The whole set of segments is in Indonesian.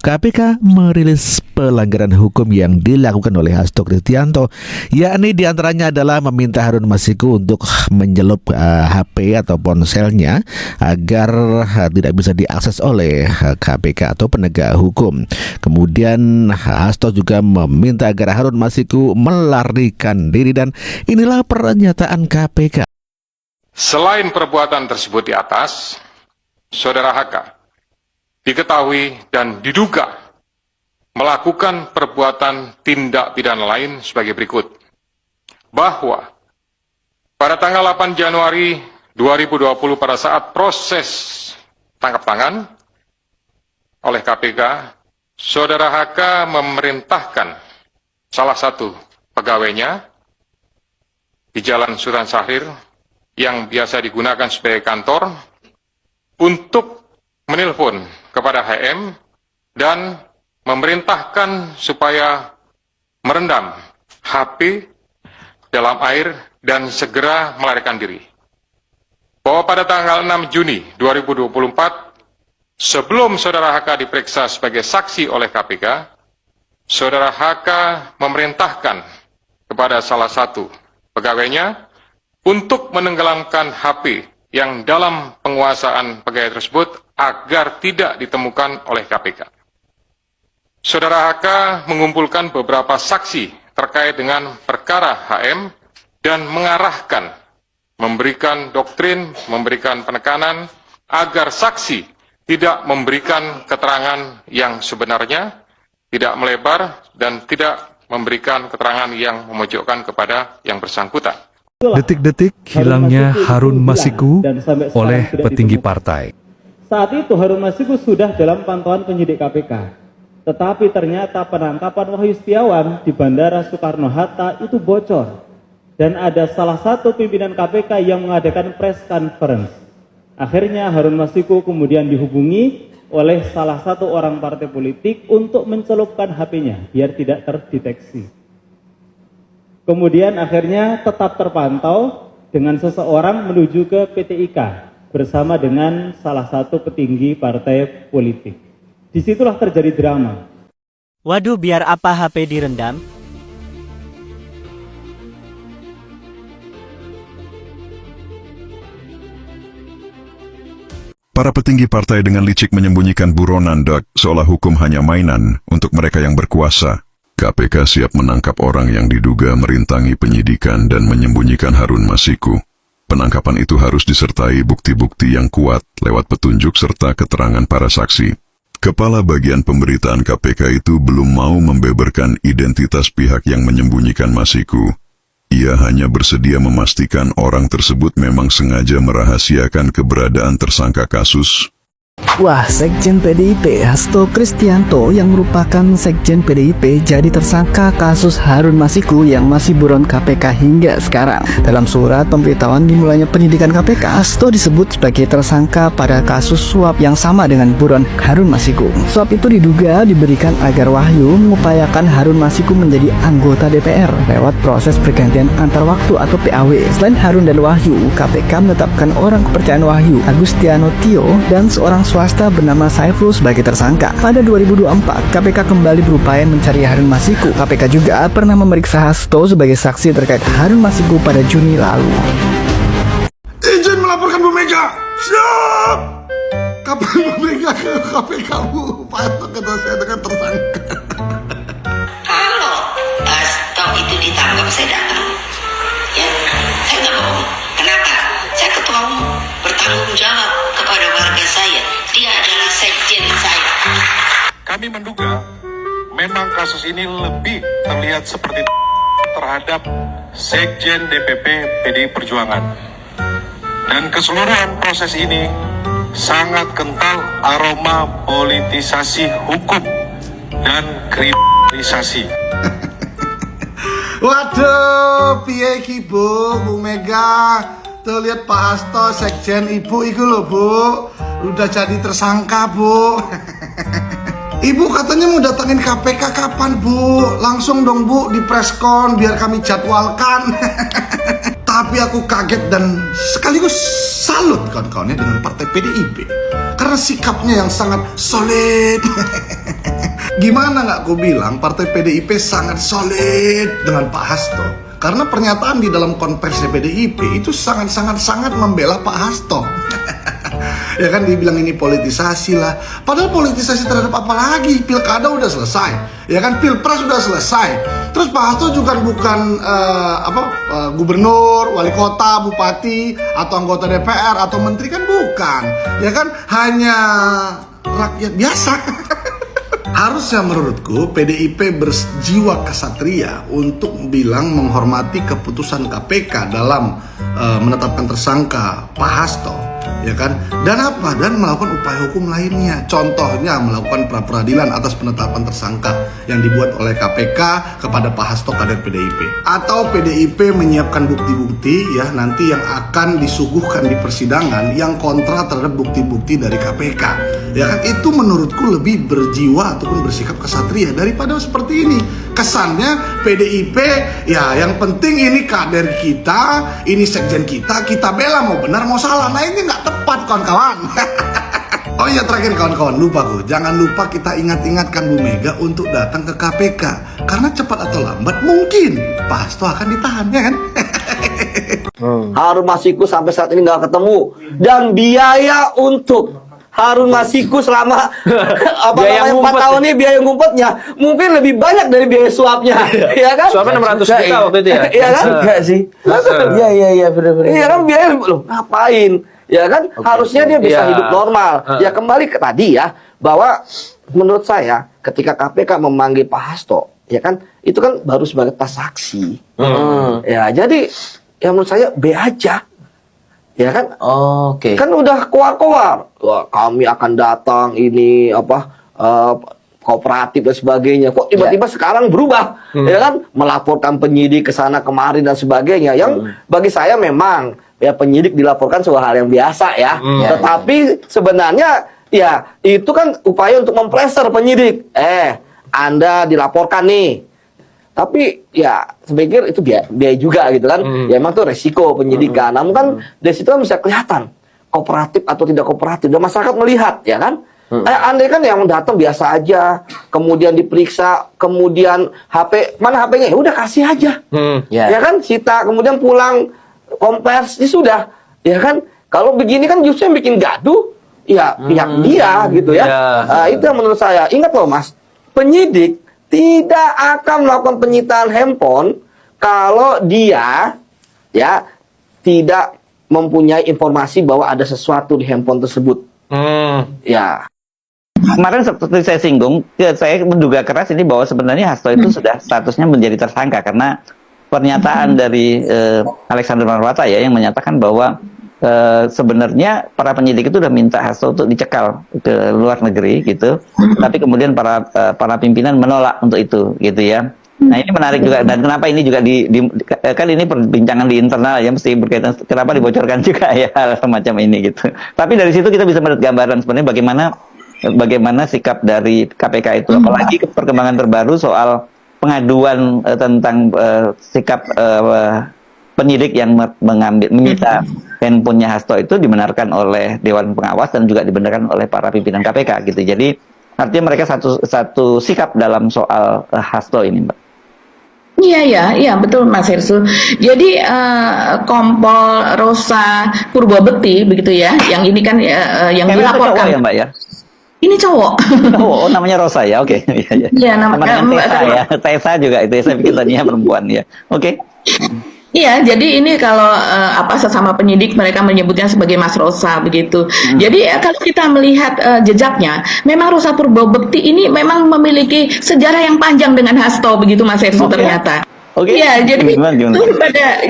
KPK merilis pelanggaran hukum yang dilakukan oleh Hasto Kristianto, yakni diantaranya adalah meminta Harun Masiku untuk menyelup HP atau ponselnya agar tidak bisa diakses oleh KPK atau penegak hukum. Kemudian Hasto juga meminta agar Harun Masiku melarikan diri, dan inilah pernyataan KPK. Selain perbuatan tersebut di atas, Saudara HK diketahui dan diduga melakukan perbuatan tindak pidana lain sebagai berikut. Bahwa pada tanggal 8 Januari 2020 pada saat proses tangkap tangan oleh KPK, Saudara HK memerintahkan salah satu pegawainya di Jalan Sultan Syahrir yang biasa digunakan sebagai kantor untuk menelpon kepada HM dan memerintahkan supaya merendam HP dalam air dan segera melarikan diri. Bahwa pada tanggal 6 Juni 2024, sebelum Saudara HK diperiksa sebagai saksi oleh KPK, Saudara HK memerintahkan kepada salah satu pegawainya untuk menenggelamkan HP yang dalam penguasaan pegawai tersebut agar tidak ditemukan oleh KPK. Saudara HK mengumpulkan beberapa saksi terkait dengan perkara HM dan mengarahkan, memberikan doktrin, memberikan penekanan agar saksi tidak memberikan keterangan yang sebenarnya, tidak melebar, dan tidak memberikan keterangan yang memojokkan kepada yang bersangkutan. Detik-detik hilangnya Harun Masiku oleh petinggi partai. Saat itu Harun Masiku sudah dalam pantauan penyidik KPK. Tetapi ternyata penangkapan Wahyu Setiawan di Bandara Soekarno-Hatta itu bocor. Dan ada salah satu pimpinan KPK yang mengadakan press conference. Akhirnya Harun Masiku kemudian dihubungi oleh salah satu orang partai politik untuk mencelupkan HP-nya biar tidak terdeteksi. Kemudian akhirnya tetap terpantau dengan seseorang menuju ke PT IKA bersama dengan salah satu petinggi partai politik. Disitulah terjadi drama. Waduh, biar apa HP direndam? Para petinggi partai dengan licik menyembunyikan buronan seolah hukum hanya mainan untuk mereka yang berkuasa. KPK siap menangkap orang yang diduga merintangi penyidikan dan menyembunyikan Harun Masiku. Penangkapan itu harus disertai bukti-bukti yang kuat lewat petunjuk serta keterangan para saksi. Kepala bagian pemberitaan KPK itu belum mau membeberkan identitas pihak yang menyembunyikan Masiku. Ia hanya bersedia memastikan orang tersebut memang sengaja merahasiakan keberadaan tersangka kasus. Wah, Sekjen PDIP Hasto Kristianto yang merupakan Sekjen PDIP jadi tersangka kasus Harun Masiku yang masih buron KPK hingga sekarang. Dalam surat pemberitahuan dimulainya penyidikan KPK, Hasto disebut sebagai tersangka pada kasus suap yang sama dengan buron Harun Masiku. Suap itu diduga diberikan agar Wahyu mengupayakan Harun Masiku menjadi anggota DPR lewat proses pergantian antar waktu atau PAW. Selain Harun dan Wahyu, KPK menetapkan orang kepercayaan Wahyu, Agustiano Tio, dan seorang swasta bernama Saiful sebagai tersangka. Pada 2024, KPK kembali berupaya mencari Harun Masiku. KPK juga pernah memeriksa Hasto sebagai saksi terkait Harun Masiku pada Juni lalu. Izin melaporkan Bu Mega. Siap. Kapan Bu Mega ke KPK, Bu? Pak Hasto kata saya dengan tersangka. Kalau Hasto itu ditangkap, saya datang. Ya, saya nggak bohong. Kenapa? Saya ketua umum, bertanggung jawab kepada warga saya. Dia adalah sekjen saya. Kami menduga memang kasus ini lebih terlihat seperti terhadap Sekjen DPP PDI Perjuangan. Dan keseluruhan proses ini sangat kental aroma politisasi hukum dan kriminalisasi. Waduh, piye iki Bu Mega? Tuh lihat Pak Hasto, Sekjen Ibu itu loh Bu, udah jadi tersangka Bu. Ibu katanya mau datangin KPK kapan Bu? Langsung dong Bu di preskon biar kami jadwalkan. Tapi aku kaget dan sekaligus salut kawan-kawannya dengan partai PDIP karena sikapnya yang sangat solid. Gimana nggak ku bilang partai PDIP sangat solid dengan Pak Hasto? Karena pernyataan di dalam konversi PDIP itu sangat membela Pak Hasto. Ya kan dibilang ini politisasi lah. Padahal politisasi terhadap apa lagi? Pilkada udah selesai. Ya kan pilpres udah selesai. Terus Pak Hasto juga bukan gubernur, wali kota, bupati, atau anggota DPR atau menteri kan bukan. Ya kan hanya rakyat biasa. Harusnya menurutku PDIP berjiwa kesatria untuk bilang menghormati keputusan KPK dalam menetapkan tersangka Pak Hasto, ya kan? Dan melakukan upaya hukum lainnya. Contohnya melakukan pra-peradilan atas penetapan tersangka yang dibuat oleh KPK kepada Pak Hasto kader PDIP. Atau PDIP menyiapkan bukti-bukti ya nanti yang akan disuguhkan di persidangan yang kontra terhadap bukti-bukti dari KPK. Ya kan itu menurutku lebih berjiwa ataupun bersikap kesatria daripada seperti ini. Kesannya PDIP ya yang penting ini kader kita, ini sekjen kita bela mau benar mau salah. Nah ini nggak tepat kawan-kawan. Oh iya terakhir kawan-kawan, lupa gue. Jangan lupa kita ingatkan Bu Mega untuk datang ke KPK. Karena cepat atau lambat mungkin Pak Hasto akan ditahan ya kan. Harun Masiku sampai saat ini nggak ketemu. Dan biaya untuk Harun Masiku selama 4 tahun ini biaya ngumpetnya mungkin lebih banyak dari biaya suapnya. Iya kan? Suapnya 600 juta waktu itu ya? Iya kan? Enggak sih. Iya benar-benar. Iya kan biaya loh ngapain? Ya kan harusnya dia bisa hidup normal. Ya kembali ke tadi ya bahwa menurut saya ketika KPK memanggil Pak Hasto, ya kan itu kan baru sebagai saksi. Ya jadi ya menurut saya B aja. Ya kan? Kan udah keluar-keluar. Wah, kami akan datang ini kooperatif dan sebagainya. Kok tiba-tiba sekarang berubah? Ya kan? Melaporkan penyidik ke sana kemari dan sebagainya. Yang bagi saya memang ya penyidik dilaporkan sebuah hal yang biasa ya. Tetapi sebenarnya ya itu kan upaya untuk mempressure penyidik. Anda dilaporkan nih. Tapi ya saya pikir itu biaya juga gitu kan. Ya emang tuh resiko penyidikan. Namun kan dari situ kan bisa kelihatan kooperatif atau tidak kooperatif. Dan masyarakat melihat ya kan. Andai kan yang datang biasa aja, kemudian diperiksa, kemudian HP mana HP-nya? Ya udah kasih aja. Ya kan sita, kemudian pulang kompers, ya sudah. Ya kan kalau begini kan justru yang bikin gaduh ya pihak dia gitu ya. Itu yang menurut saya. Ingat loh Mas, penyidik tidak akan melakukan penyitaan handphone kalau dia ya tidak mempunyai informasi bahwa ada sesuatu di handphone tersebut. Ya. Kemarin seperti saya singgung, saya menduga keras ini bahwa sebenarnya Hasto itu sudah statusnya menjadi tersangka karena pernyataan dari Alexander Marwata ya yang menyatakan bahwa sebenarnya para penyidik itu udah minta Hasto untuk dicekal ke luar negeri gitu, tapi kemudian para pimpinan menolak untuk itu gitu ya. Nah ini menarik juga dan kenapa ini juga kan ini perbincangan di internal ya mesti berkaitan kenapa dibocorkan juga ya hal semacam ini gitu. Tapi dari situ kita bisa melihat gambaran sebenarnya bagaimana sikap dari KPK itu, apalagi perkembangan terbaru soal pengaduan tentang sikap penyidik yang menyita handphonenya Hasto itu dibenarkan oleh Dewan Pengawas dan juga dibenarkan oleh para pimpinan KPK gitu. Jadi artinya mereka satu sikap dalam soal Hasto ini, Mbak. Iya betul Mas Hersu. Jadi Kompol Rosa Purbabekti begitu ya, yang ini kan yang dilaporkan. Cowok ya Mbak ya? Ini cowok. Oh namanya Rosa ya, oke. Iya namanya Tessa ya, Tessa juga itu saya pikir tadinya perempuan ya. Oke. Iya, jadi ini kalau sesama penyidik mereka menyebutnya sebagai Mas Rosa begitu. Jadi kalau kita melihat jejaknya, memang Rosa Purbabekti ini memang memiliki sejarah yang panjang dengan Hasto begitu Mas Hersu ternyata. Iya, jadi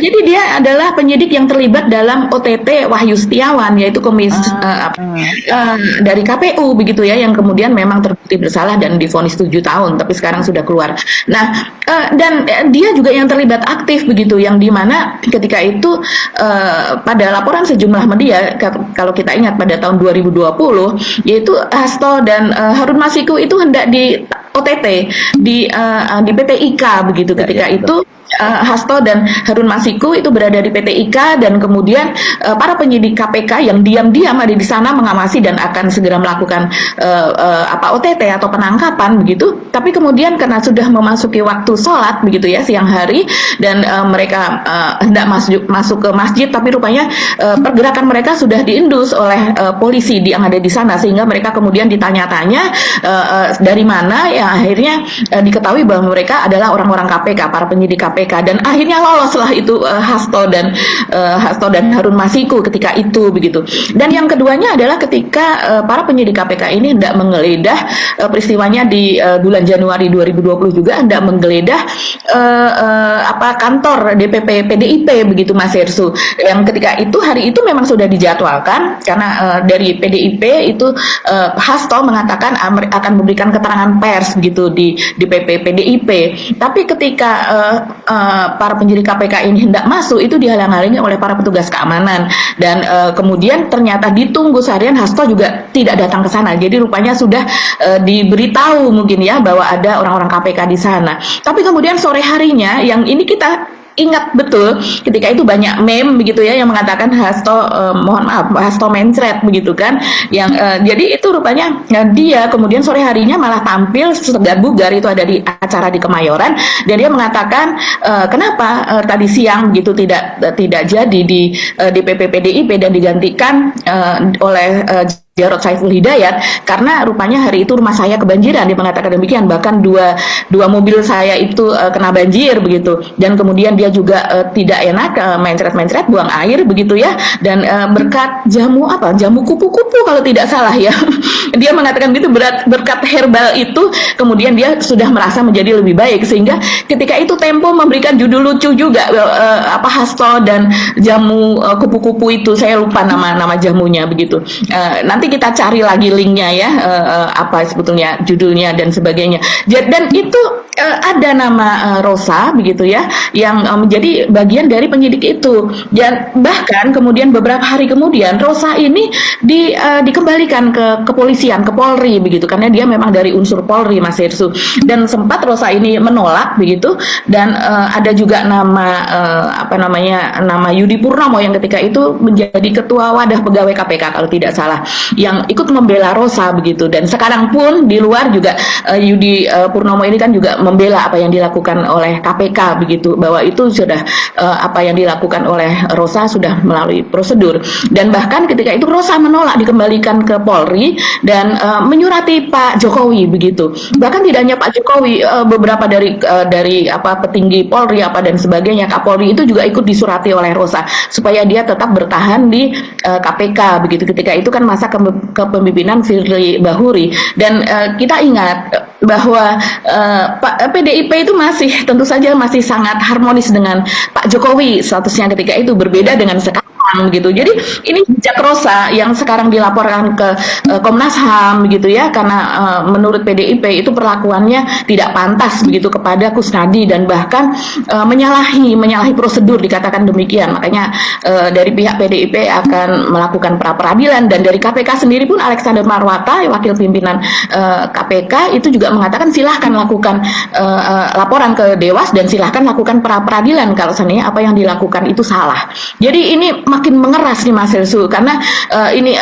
jadi dia adalah penyidik yang terlibat dalam OTT Wahyu Setiawan, yaitu dari KPU begitu ya, yang kemudian memang terbukti bersalah dan divonis 7 tahun, tapi sekarang sudah keluar. Nah, dan dia juga yang terlibat aktif begitu, yang dimana ketika itu pada laporan sejumlah media, kalau kita ingat pada tahun 2020, yaitu Hasto dan Harun Masiku itu hendak di OTT di PT IKA begitu ketika itu Hasto dan Harun Masiku itu berada di PT IKA, dan kemudian para penyidik KPK yang diam-diam ada di sana mengawasi dan akan segera melakukan OTT atau penangkapan begitu. Tapi kemudian karena sudah memasuki waktu sholat begitu ya, siang hari, dan mereka hendak masuk ke masjid, tapi rupanya pergerakan mereka sudah diindus oleh polisi yang ada di sana, sehingga mereka kemudian ditanya-tanya dari mana, ya akhirnya diketahui bahwa mereka adalah orang-orang KPK, para penyidik KPK, dan akhirnya loloslah itu Hasto dan Harun Masiku ketika itu begitu. Dan yang keduanya adalah ketika para penyidik KPK ini hendak menggeledah peristiwanya di bulan Januari 2020 juga hendak menggeledah kantor DPP PDIP begitu Mas Hersu, yang ketika itu hari itu memang sudah dijadwalkan karena dari PDIP itu Hasto mengatakan akan memberikan keterangan pers gitu di DPP PDIP, tapi ketika para penyidik KPK ini hendak masuk itu dihalang-halangi oleh para petugas keamanan, dan kemudian ternyata ditunggu seharian Hasto juga tidak datang ke sana. Jadi rupanya sudah diberitahu mungkin ya bahwa ada orang-orang KPK di sana. Tapi kemudian sore harinya, yang ini kita ingat betul, ketika itu banyak meme begitu ya yang mengatakan Hasto Hasto mencret begitu kan, yang jadi itu rupanya dia kemudian sore harinya malah tampil segar bugar, itu ada di acara di Kemayoran, dan dia mengatakan kenapa tadi siang gitu tidak jadi di DPP PDIP dan digantikan oleh Jarod Saiful Hidayat, karena rupanya hari itu rumah saya kebanjiran. Dia mengatakan demikian, bahkan dua mobil saya itu kena banjir begitu, dan kemudian dia juga tidak enak mencret-mencret buang air begitu ya, dan berkat jamu kupu-kupu kalau tidak salah ya dia mengatakan gitu, berkat herbal itu kemudian dia sudah merasa menjadi lebih baik, sehingga ketika itu Tempo memberikan judul lucu juga, Hasto dan jamu kupu-kupu itu, saya lupa nama jamunya begitu. Nanti kita cari lagi linknya ya, apa sebetulnya judulnya dan sebagainya. Dan itu ada nama Rosa begitu ya, yang menjadi bagian dari penyidik itu. Dan bahkan kemudian beberapa hari kemudian Rosa ini dikembalikan ke kepolisian, ke Polri begitu, karena dia memang dari unsur Polri Mas Hersu. Dan sempat Rosa ini menolak begitu, dan ada juga nama nama Yudi Purnomo yang ketika itu menjadi ketua wadah pegawai KPK kalau tidak salah, yang ikut membela Rosa begitu. Dan sekarang pun di luar juga Yudi Purnomo ini kan juga membela apa yang dilakukan oleh KPK begitu, bahwa itu sudah apa yang dilakukan oleh Rosa sudah melalui prosedur. Dan bahkan ketika itu Rosa menolak dikembalikan ke Polri dan menyurati Pak Jokowi begitu. Bahkan tidak hanya Pak Jokowi, beberapa dari petinggi Polri dan sebagainya, Kapolri itu juga ikut disurati oleh Rosa supaya dia tetap bertahan di KPK begitu. Ketika itu kan masa kepemimpinan Firly Bahuri, dan kita ingat bahwa PDIP itu tentu saja masih sangat harmonis dengan Pak Jokowi statusnya ketika itu, berbeda dengan sekarang gitu. Jadi ini jejak Rosa yang sekarang dilaporkan ke Komnas HAM gitu ya, karena menurut PDIP itu perlakuannya tidak pantas begitu kepada Kusnadi, dan bahkan menyalahi prosedur, dikatakan demikian. Makanya dari pihak PDIP akan melakukan pra peradilan, dan dari KPK sendiri pun Alexander Marwata, wakil pimpinan KPK itu juga mengatakan silahkan lakukan laporan ke Dewas, dan silahkan lakukan pra peradilan kalau seandainya apa yang dilakukan itu salah. Jadi ini makin mengeras nih Mas Hersu, karena ini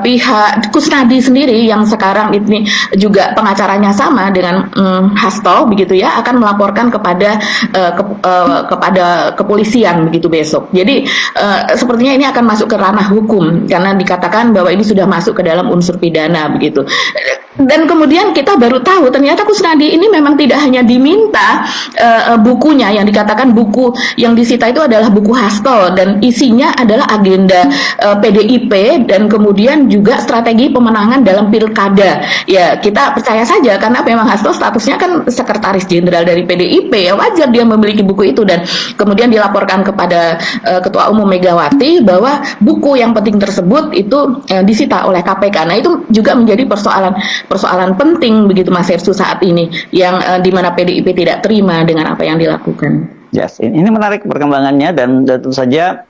pihak Kusnadi sendiri yang sekarang ini juga pengacaranya sama dengan Hasto begitu ya, akan melaporkan kepada kepolisian begitu besok. Jadi sepertinya ini akan masuk ke ranah hukum, karena dikatakan bahwa ini sudah masuk ke dalam unsur pidana begitu. Dan kemudian kita baru tahu ternyata Kusnadi ini memang tidak hanya diminta bukunya, yang dikatakan buku yang disita itu adalah buku Hasto, dan isinya adalah agenda PDIP dan kemudian juga strategi pemenangan dalam pilkada. Ya kita percaya saja, karena memang Hasto statusnya kan sekretaris jenderal dari PDIP, ya wajar dia memiliki buku itu, dan kemudian dilaporkan kepada Ketua Umum Megawati bahwa buku yang penting tersebut itu disita oleh KPK. Nah itu juga menjadi persoalan penting begitu Mas Hersu saat ini, yang dimana PDIP tidak terima dengan apa yang dilakukan. Yes, ini menarik perkembangannya, dan tentu saja